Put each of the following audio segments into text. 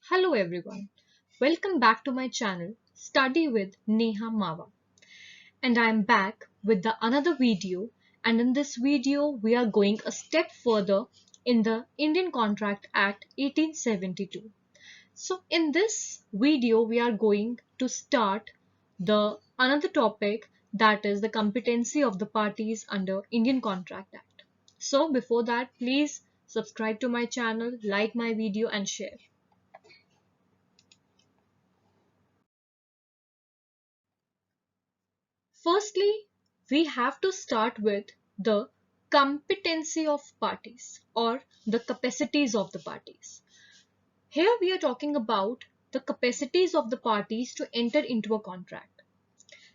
Hello everyone. Welcome back to my channel Study with Neha Mawa. And I am back with the another video, and in this video we are going a step further in the Indian Contract Act 1872. So in this video we are going to start the another topic, that is the competency of the parties under Indian Contract Act. So before that, please subscribe to my channel, like my video and share. Firstly, we have to start with the competency of parties or the capacities of the parties. Here we are talking about the capacities of the parties to enter into a contract.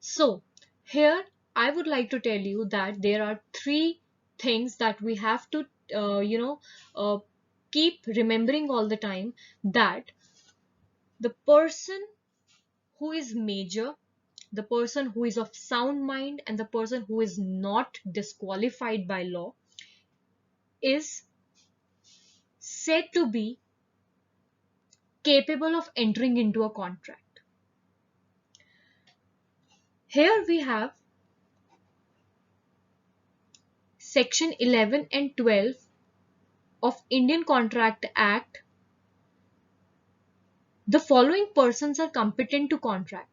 So, here I would like to tell you that there are three things that we have to, uh, keep remembering all the time, that the person who is major, the person who is of sound mind, and the person who is not disqualified by law is said to be capable of entering into a contract. Here we have section 11 and 12 of Indian Contract Act. The following persons are competent to contract.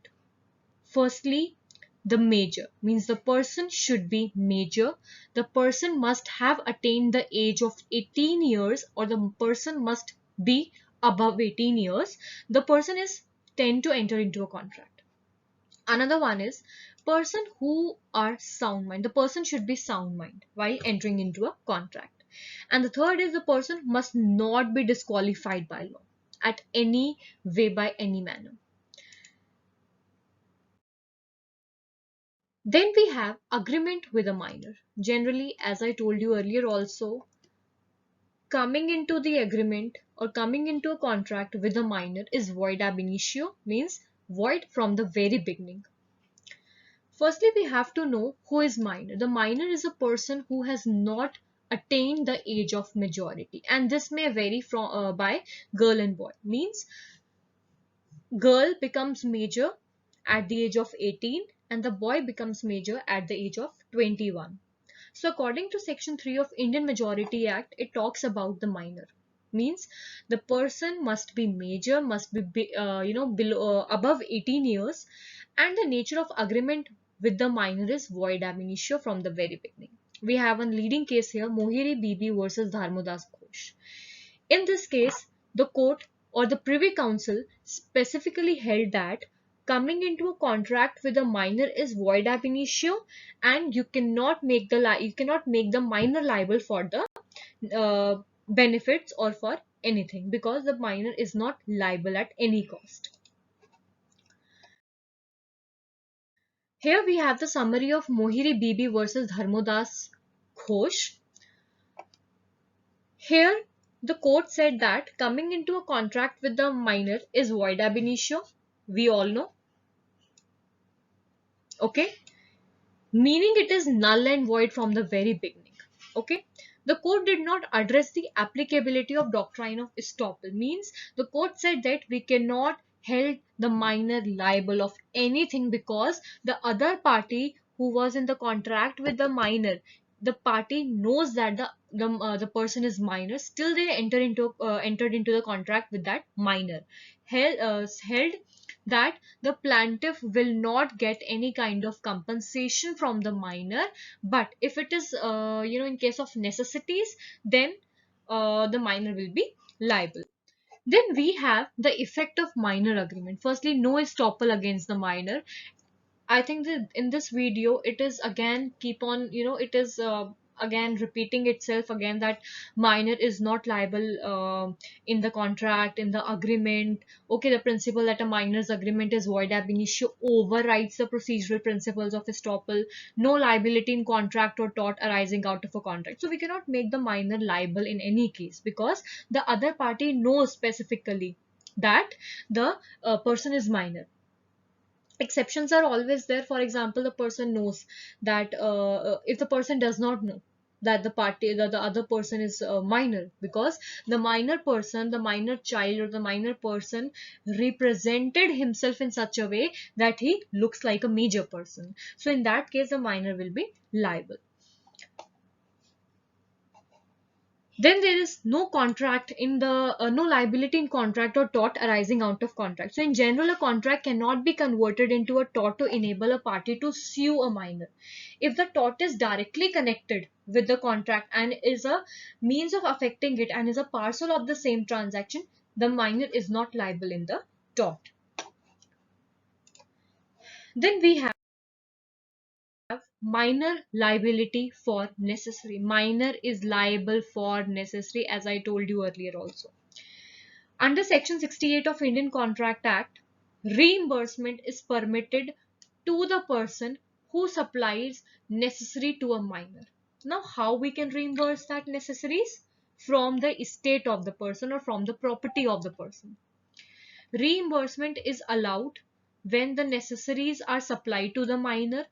Firstly, the major, means the person should be major. The person must have attained the age of 18 years, or the person must be above 18 years. The person is tend to enter into a contract. Another one is person who are sound mind. The person should be sound mind while entering into a contract. And the third is the person must not be disqualified by law at any way, by any manner. Then we have agreement with a minor. Generally, as I told you earlier also, coming into the agreement or coming into a contract with a minor is void ab initio, means void from the very beginning. Firstly, we have to know who is minor. The minor is a person who has not attained the age of majority, and this may vary from by girl and boy. Means girl becomes major at the age of 18 and the boy becomes major at the age of 21. So according to section 3 of Indian Majority Act, it talks about the minor. Means the person must be major, must be below above 18 years, and the nature of agreement with the minor is void ab initio from the very beginning. We have a leading case here, Mohiri Bibi versus Dharmodas Ghosh. In this case, the court or the Privy Council specifically held that coming into a contract with a minor is void ab initio, and you cannot make the minor liable for the benefits or for anything, because the minor is not liable at any cost. Here we have the summary of Mohiri Bibi versus Dharmodas Ghosh. Here, the court said that coming into a contract with the minor is void ab initio. We all know. Okay. Meaning it is null and void from the very beginning. Okay. The court did not address the applicability of doctrine of estoppel. Means the court said that we cannot hold the minor liable of anything because the other party who was in the contract with the minor, the party knows that the person is minor, still they entered into the contract with that minor. Held that the plaintiff will not get any kind of compensation from the minor, but if it is in case of necessities, then the minor will be liable. Then we have the effect of minor agreement. Firstly, no estoppel against the minor. I think that in this video it is again keep on, it is again repeating itself again, that minor is not liable in the contract, in the agreement. Okay, the principle that a minor's agreement is void ab initio overrides the procedural principles of estoppel. No liability in contract or tort arising out of a contract. So we cannot make the minor liable in any case because the other party knows specifically that the person is minor. Exceptions are always there. For example, the person knows that if the person does not know, that the other person is a minor, because the minor person, the minor child, or the minor person represented himself in such a way that he looks like a major person. So in that case, the minor will be liable. Then there is no contract in the no liability in contract or tort arising out of contract. So in general, a contract cannot be converted into a tort to enable a party to sue a minor. If the tort is directly connected with the contract and is a means of affecting it and is a parcel of the same transaction, the minor is not liable in the tort. Then we have minor liability for necessary. Minor is liable for necessary, as I told you earlier also. Under Section 68 of Indian Contract Act, reimbursement is permitted to the person who supplies necessary to a minor. Now, how we can reimburse that necessaries? From the estate of the person or from the property of the person. Reimbursement is allowed when the necessaries are supplied to the minor,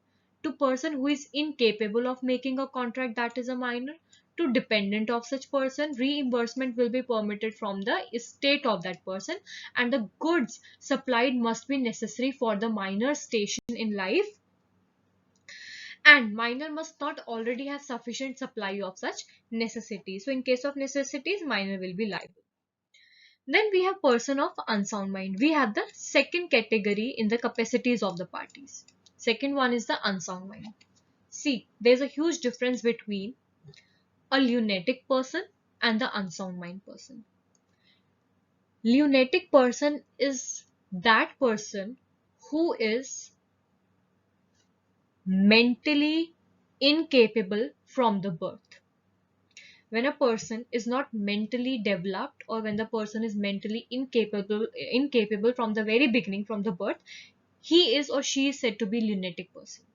to person who is incapable of making a contract, that is a minor, to dependent of such person. Reimbursement will be permitted from the estate of that person, and the goods supplied must be necessary for the minor's station in life, and minor must not already have sufficient supply of such necessities. So in case of necessities, minor will be liable. Then we have person of unsound mind. We have the second category in the capacities of the parties. Second one is the unsound mind. See, there's a huge difference between a lunatic person and the unsound mind person. Lunatic person is that person who is mentally incapable from the birth. When a person is not mentally developed, or when the person is mentally incapable from the very beginning, from the birth, he is or she is said to be lunatic person.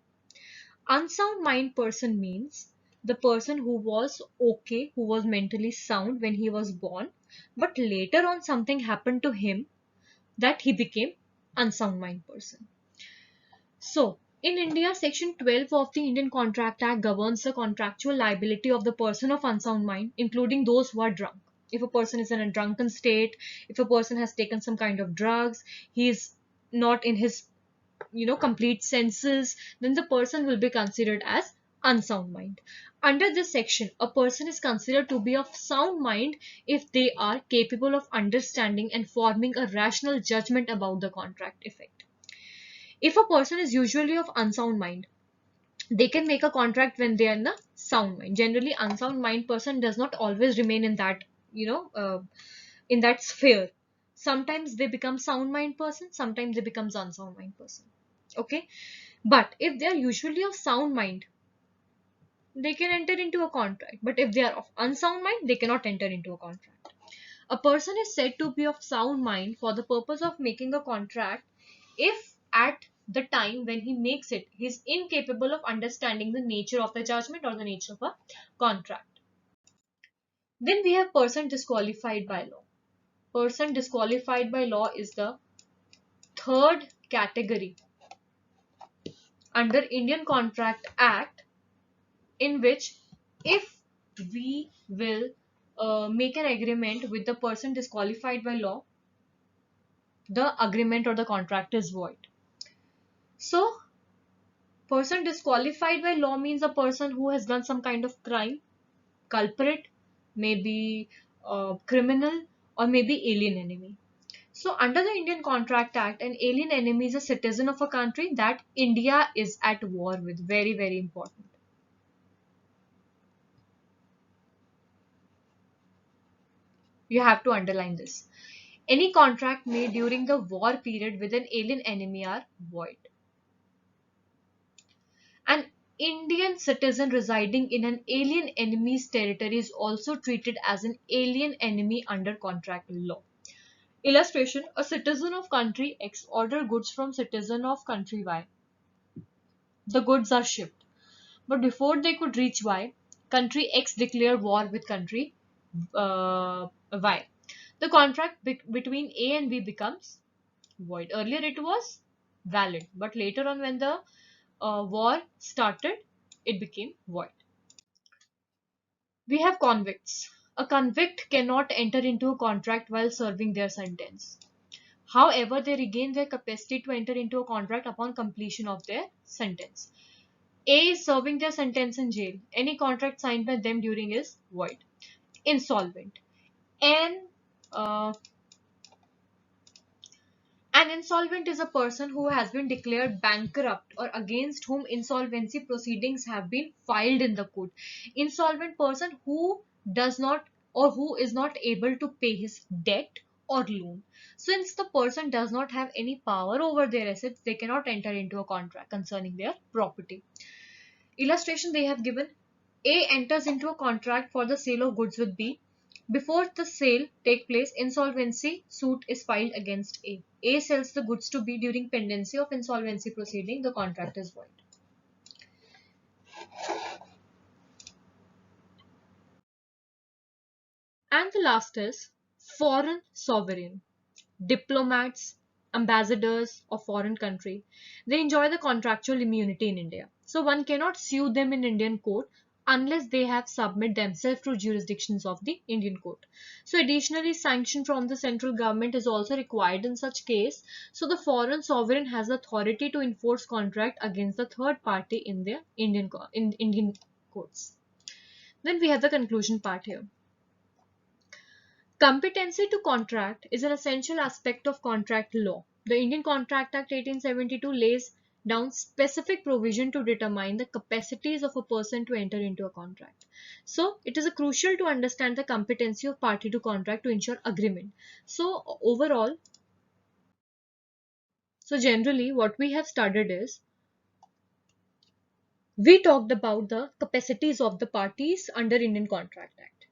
Unsound mind person means the person who was okay, who was mentally sound when he was born, but later on something happened to him that he became unsound mind person. So, in India, Section 12 of the Indian Contract Act governs the contractual liability of the person of unsound mind, including those who are drunk. If a person is in a drunken state, if a person has taken some kind of drugs, he is not in his complete senses, then the person will be considered as unsound mind. Under this section, a person is considered to be of sound mind if they are capable of understanding and forming a rational judgment about the contract effect. If a person is usually of unsound mind, they can make a contract when they are in the sound mind. Generally, unsound mind person does not always remain in that, in that sphere. Sometimes they become sound mind person, sometimes they becomes unsound mind person. Okay, but if they are usually of sound mind, they can enter into a contract. But if they are of unsound mind, they cannot enter into a contract. A person is said to be of sound mind for the purpose of making a contract if at the time when he makes it, he is incapable of understanding the nature of the judgment or the nature of a contract. Then we have person disqualified by law. Person disqualified by law is the third category under Indian Contract Act, in which if we will make an agreement with the person disqualified by law, the agreement or the contract is void. So, person disqualified by law means a person who has done some kind of crime, culprit, maybe criminal, or maybe alien enemy. So, under the Indian Contract Act, an alien enemy is a citizen of a country that India is at war with. Very, very important. You have to underline this. Any contract made during the war period with an alien enemy are void. An Indian citizen residing in an alien enemy's territory is also treated as an alien enemy under contract law. Illustration: a citizen of country X order goods from citizen of country Y. The goods are shipped, but before they could reach Y, country X declare war with country Y. The contract between A and B becomes void. Earlier it was valid, but later on when the war started, it became void. We have convicts. A convict cannot enter into a contract while serving their sentence. However, they regain their capacity to enter into a contract upon completion of their sentence. A is serving their sentence in jail. Any contract signed by them during is void. Insolvent. An uh, An insolvent is a person who has been declared bankrupt or against whom insolvency proceedings have been filed in the court. Insolvent person who does not or who is not able to pay his debt or loan. Since the person does not have any power over their assets, they cannot enter into a contract concerning their property. Illustration they have given: A enters into a contract for the sale of goods with B. Before the sale take place, insolvency suit is filed against A. A sells the goods to B during pendency of insolvency proceeding. The contract is void. And the last is foreign sovereign. Diplomats, ambassadors of foreign country, they enjoy the contractual immunity in India. So one cannot sue them in Indian court unless they have submit themselves to jurisdictions of the Indian court. So additionally, sanction from the central government is also required in such case. So the foreign sovereign has authority to enforce contract against the third party in their Indian courts. Then we have the conclusion part here. Competency to contract is an essential aspect of contract law. The Indian Contract Act 1872 lays down specific provision to determine the capacities of a person to enter into a contract. So it is crucial to understand the competency of party to contract to ensure agreement. So overall, so generally what we have studied is, we talked about the capacities of the parties under Indian Contract Act.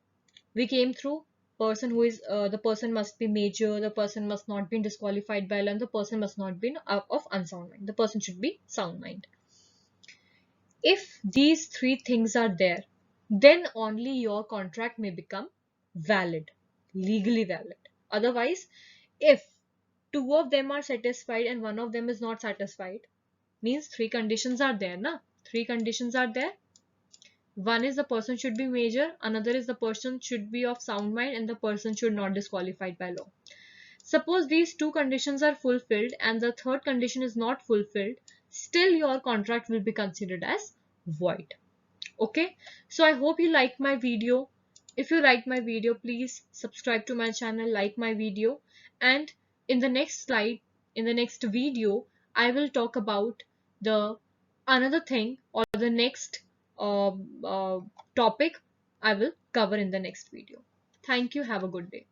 We came through person who is the person must be major, the person must not be disqualified by law, and the person must not be of unsound mind. The person should be sound mind. If these three things are there, then only your contract may become valid, legally valid. Otherwise, if two of them are satisfied and one of them is not satisfied, means three conditions are there, na? Three conditions are there. One is the person should be major, another is the person should be of sound mind, and the person should not disqualified by law. Suppose these two conditions are fulfilled and the third condition is not fulfilled, still your contract will be considered as void. Okay, so I hope you like my video. If you like my video, please subscribe to my channel, like my video, and in the next slide, in the next video, I will talk about the another thing or the next uh, uh, topic I will cover in the next video. Thank you. Have a good day.